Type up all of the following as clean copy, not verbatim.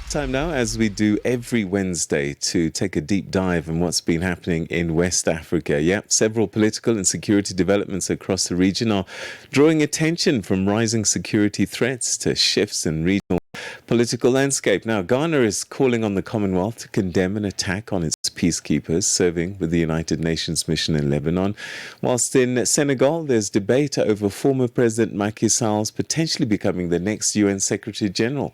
Time now, as we do every Wednesday, to take a deep dive on what's been happening in West Africa. Yep, several political and security developments across the region are drawing attention, from rising security threats to shifts in regional political landscape. Now, Ghana is calling on the Commonwealth to condemn an attack on its peacekeepers serving with the United Nations mission in Lebanon. Whilst in Senegal, there's debate over former President Macky Sall's potentially becoming the next UN Secretary General.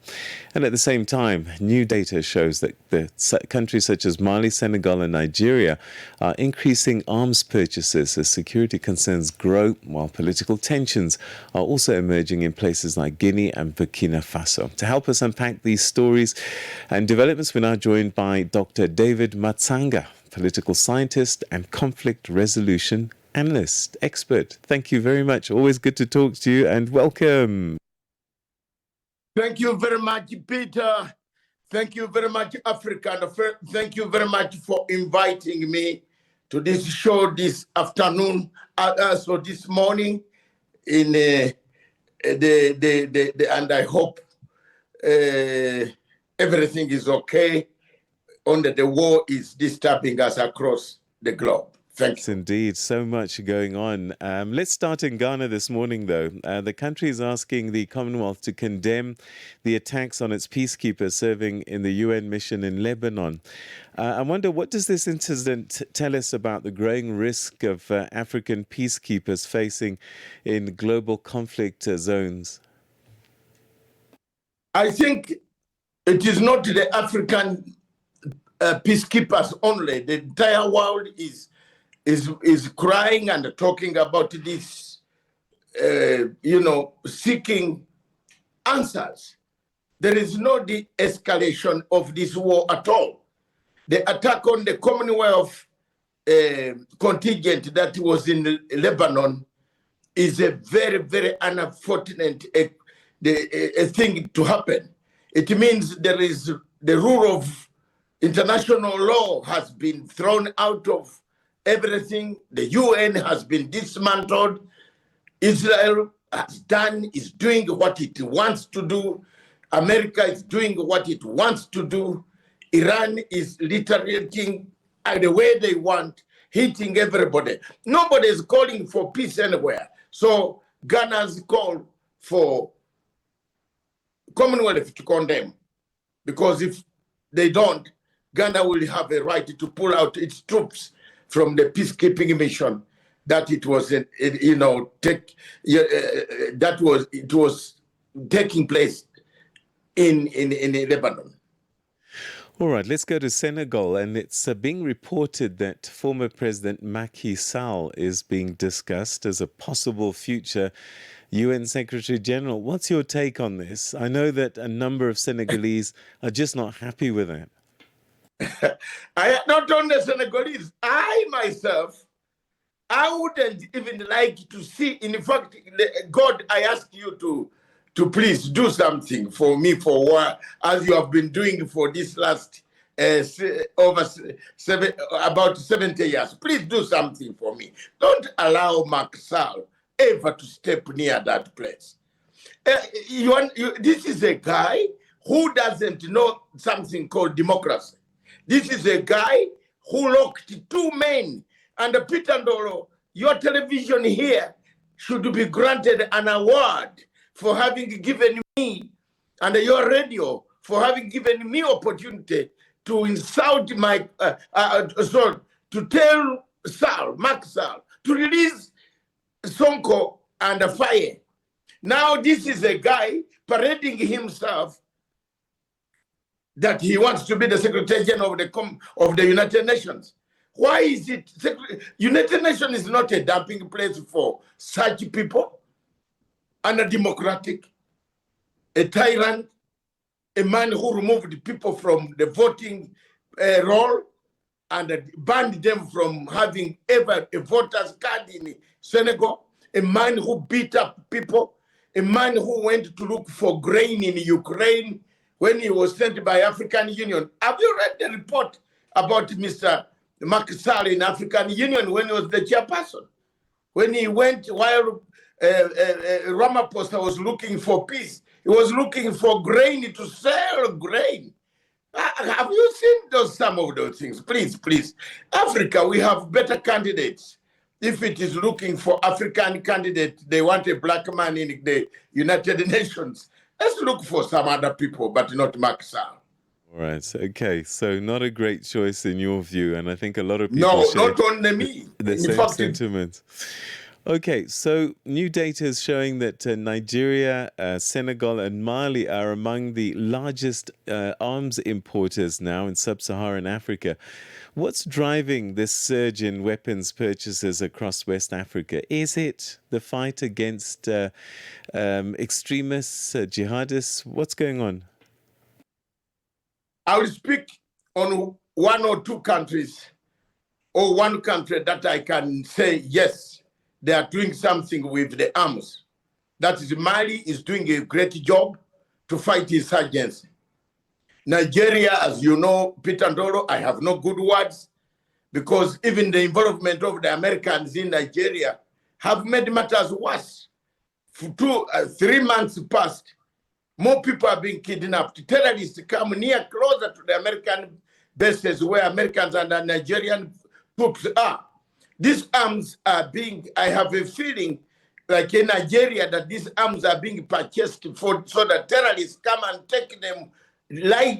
And at the same time, new data shows that the countries such as Mali, Senegal and Nigeria are increasing arms purchases as security concerns grow, while political tensions are also emerging in places like Guinea and Burkina Faso. To help us unpack these stories and developments, we're now joined by Dr David Matsanga, political scientist and conflict resolution analyst, expert. Thank you very much. Always good to talk to you, and welcome. Thank you very much, Peter. Thank you very much, Africa. And thank you very much for inviting me to this show this afternoon, so this morning. And I hope everything is okay. Only the war is disturbing us across the globe. Thank you. Yes, indeed. So much going on. Let's start in Ghana this morning, though. The country is asking the Commonwealth to condemn the attacks on its peacekeepers serving in the UN mission in Lebanon. I wonder, what does this incident tell us about the growing risk of African peacekeepers facing in global conflict zones? I think it is not the African peacekeepers only. The entire world is crying and talking about this, seeking answers. There is no de-escalation of this war at all. The attack on the Commonwealth contingent that was in Lebanon is a very, very unfortunate thing to happen. It means there is the rule of international law has been thrown out of everything. The UN has been dismantled. Israel is doing what it wants to do. America is doing what it wants to do. Iran is retaliating the way they want, hitting everybody. Nobody is calling for peace anywhere. So Ghana's call for Commonwealth to condemn, because if they don't, Ghana will have a right to pull out its troops from the peacekeeping mission that it was taking place in Lebanon. All right, let's go to Senegal, and it's being reported that former President Macky Sall is being discussed as a possible future UN Secretary General. What's your take on this? I know that a number of Senegalese are just not happy with it. Not only Senegalese, I myself, I wouldn't even like to see. In fact, God, I ask you to please do something for me for a while, as you have been doing for this last about 70 years. Please do something for me. Don't allow Macky Sall ever to step near that place. This is a guy who doesn't know something called democracy. This is a guy who locked two men. And Peter Ndolo, your television here should be granted an award for having given me, and your radio for having given me opportunity to insult my, to tell Macky Sall, to release Sonko and Fire. Now this is a guy parading himself that he wants to be the Secretary General of the United Nations. Why is it? United Nations is not a dumping place for such people. Undemocratic, a tyrant, a man who removed people from the voting roll and banned them from having ever a voter's card in Senegal, a man who beat up people, a man who went to look for grain in Ukraine when he was sent by African Union. Have you read the report about Mr. Macky Sall in African Union when he was the chairperson? When he went, while Ramaphosa was looking for peace, he was looking for grain to sell grain. Have you seen some of those things? Please, please. Africa, we have better candidates. If it is looking for African candidate, they want a black man in the United Nations. Let's look for some other people, but not Macky Sall. All right. Okay. So not a great choice in your view, and I think a lot of people No, share not only me. the In same fact, sentiment. Okay, so new data is showing that Nigeria, Senegal, and Mali are among the largest arms importers now in sub-Saharan Africa. What's driving this surge in weapons purchases across West Africa? Is it the fight against extremists, jihadists? What's going on? I will speak on one or two countries, or one country that I can say, yes, they are doing something with the arms. That is, Mali is doing a great job to fight insurgency. Nigeria, as you know, Peter Ndoro, I have no good words, because even the involvement of the Americans in Nigeria have made matters worse. For 3 months past, more people are being kidnapped. Terrorists come near closer to the American bases where Americans and the Nigerian troops are. These arms are being, I have a feeling like in Nigeria that these arms are being purchased so that terrorists come and take them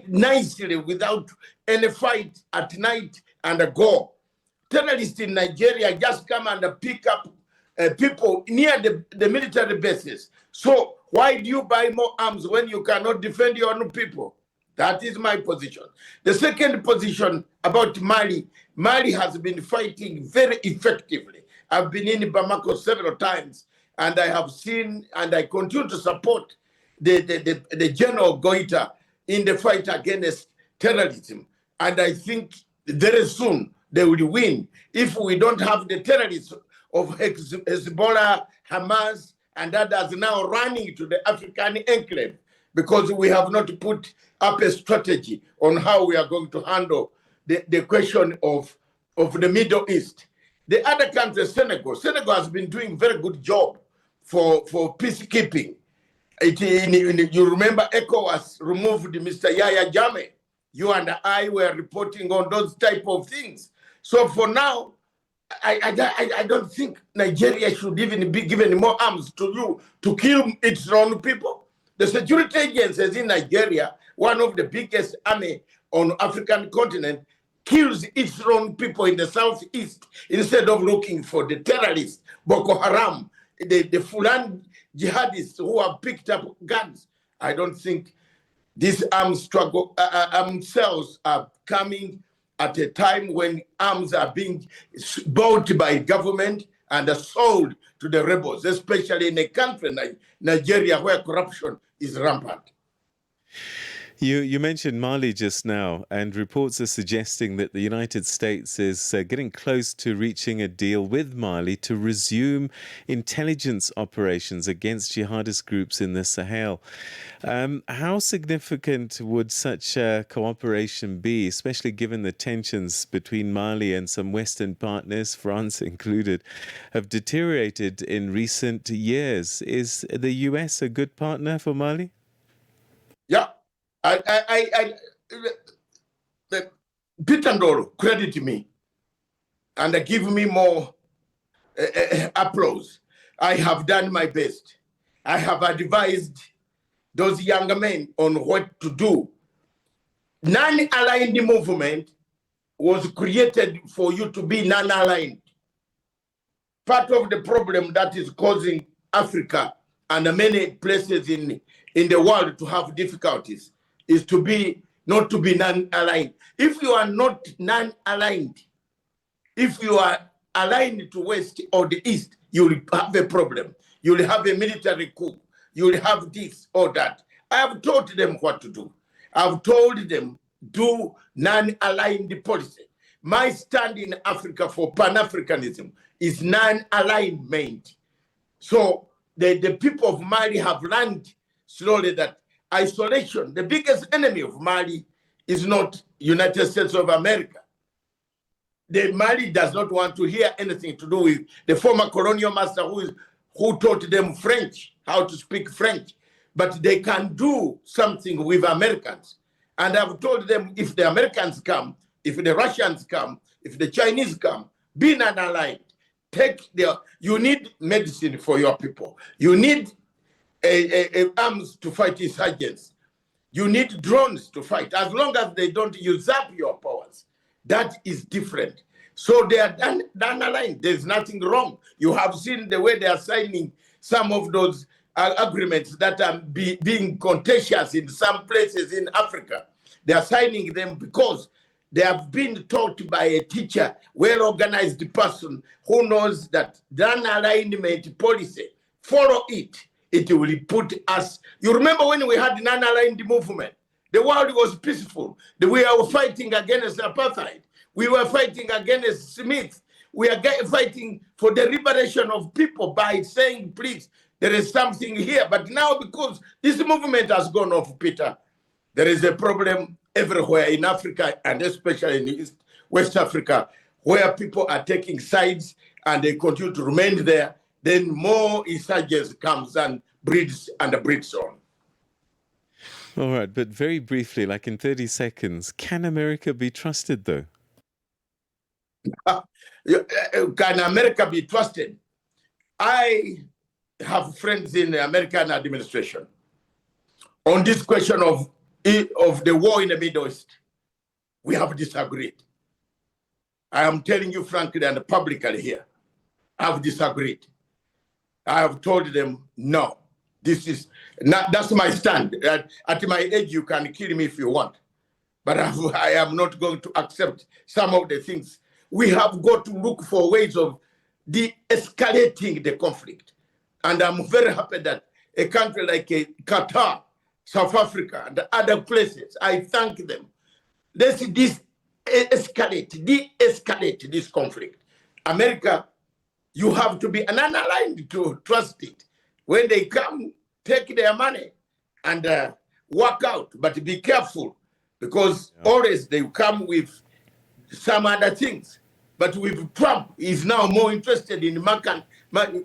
nicely without any fight at night and go. Terrorists in Nigeria just come and pick up people near the military bases. So why do you buy more arms when you cannot defend your own people? That is my position. The second position about Mali, Mali has been fighting very effectively. I've been in Bamako several times, and I have seen and I continue to support the General Goita in the fight against terrorism. And I think very soon they will win if we don't have the terrorists of Hezbollah, Hamas, and others now running to the African enclave, because we have not put up a strategy on how we are going to handle the question of the Middle East. The other country, Senegal has been doing a very good job for peacekeeping. You remember ECOWAS removed Mr. Yaya Jammeh. You and I were reporting on those type of things. So for now, I don't think Nigeria should even be given more arms to kill its own people. The security agencies in Nigeria, one of the biggest army on African continent, kills its own people in the southeast instead of looking for the terrorists, Boko Haram, the Fulani jihadists who have picked up guns. I don't think these arms struggle, armed cells are coming at a time when arms are being bought by government and are sold to the rebels, especially in a country like Nigeria where corruption is rampant. You mentioned Mali just now, and reports are suggesting that the United States is getting close to reaching a deal with Mali to resume intelligence operations against jihadist groups in the Sahel. How significant would such cooperation be, especially given the tensions between Mali and some Western partners, France included, have deteriorated in recent years? Is the US a good partner for Mali? Yeah. Peter Ndoro credit me and give me more applause. I have done my best. I have advised those young men on what to do. Non-aligned movement was created for you to be non-aligned. Part of the problem that is causing Africa and many places in the world to have difficulties is not to be non-aligned. If you are not non-aligned, if you are aligned to West or the East, you will have a problem. You will have a military coup. You will have this or that. I have taught them what to do. I've told them, do non-aligned policy. My stand in Africa for Pan-Africanism is non-alignment. So the people of Mali have learned slowly that isolation, the biggest enemy of Mali is not United States of America. The Mali does not want to hear anything to do with the former colonial master who taught them French, how to speak French. But they can do something with Americans. And I've told them, if the Americans come, if the Russians come, if the Chinese come, be non-aligned. You need medicine for your people. You need arms to fight insurgents. You need drones to fight. As long as they don't usurp your powers, that is different. So they are non-aligned. There's nothing wrong. You have seen the way they are signing some of those agreements that are being contentious in some places in Africa. They are signing them because they have been taught by a teacher, well-organized person who knows that non-alignment policy, follow it. It will put us. You remember when we had non-aligned movement, the world was peaceful. We were fighting against apartheid. We were fighting against Smith. We are fighting for the liberation of people by saying, please, there is something here. But now, because this movement has gone off, Peter, there is a problem everywhere in Africa, and especially in West Africa, where people are taking sides and they continue to remain there. Then more insurgents comes and breeds on. All right, but very briefly, like in 30 seconds, can America be trusted, though? Can America be trusted? I have friends in the American administration on this question of the war in the Middle East. We have disagreed. I am telling you frankly and publicly here, I have disagreed. I have told them, no, that's my stand. At my age, you can kill me if you want. But I am not going to accept some of the things. We have got to look for ways of de-escalating the conflict. And I'm very happy that a country like Qatar, South Africa, and other places, I thank them. Let's de-escalate this conflict. America, you have to be unaligned to trust it. When they come, take their money and work out, but be careful because always they come with some other things. But with Trump, he's now more interested in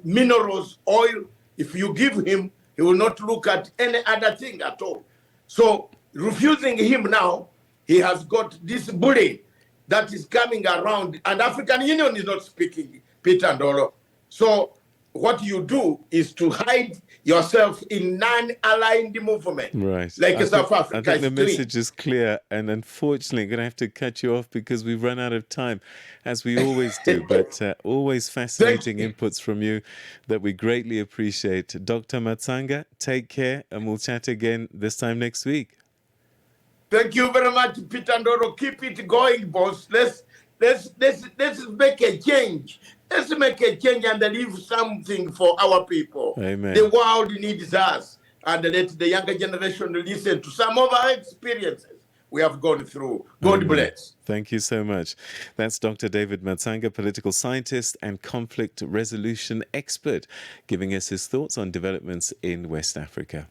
minerals, oil. If you give him, he will not look at any other thing at all. So refusing him now, he has got this bully that is coming around, and African Union is not speaking, Peter Ndolo. So what you do is to hide yourself in non-aligned movement. Right. Like South Africa. I think the message is clear, and unfortunately, I'm going to have to cut you off because we've run out of time, as we always do. But always fascinating inputs from you that we greatly appreciate. Dr. Matsanga, take care, and we'll chat again this time next week. Thank you very much, Peter Ndoro. Keep it going, boss. Let's make a change. Let's make a change and leave something for our people. Amen. The world needs us, and let the younger generation listen to some of our experiences we have gone through. God bless. Thank you so much. That's Dr. David Matsanga, political scientist and conflict resolution expert, giving us his thoughts on developments in West Africa.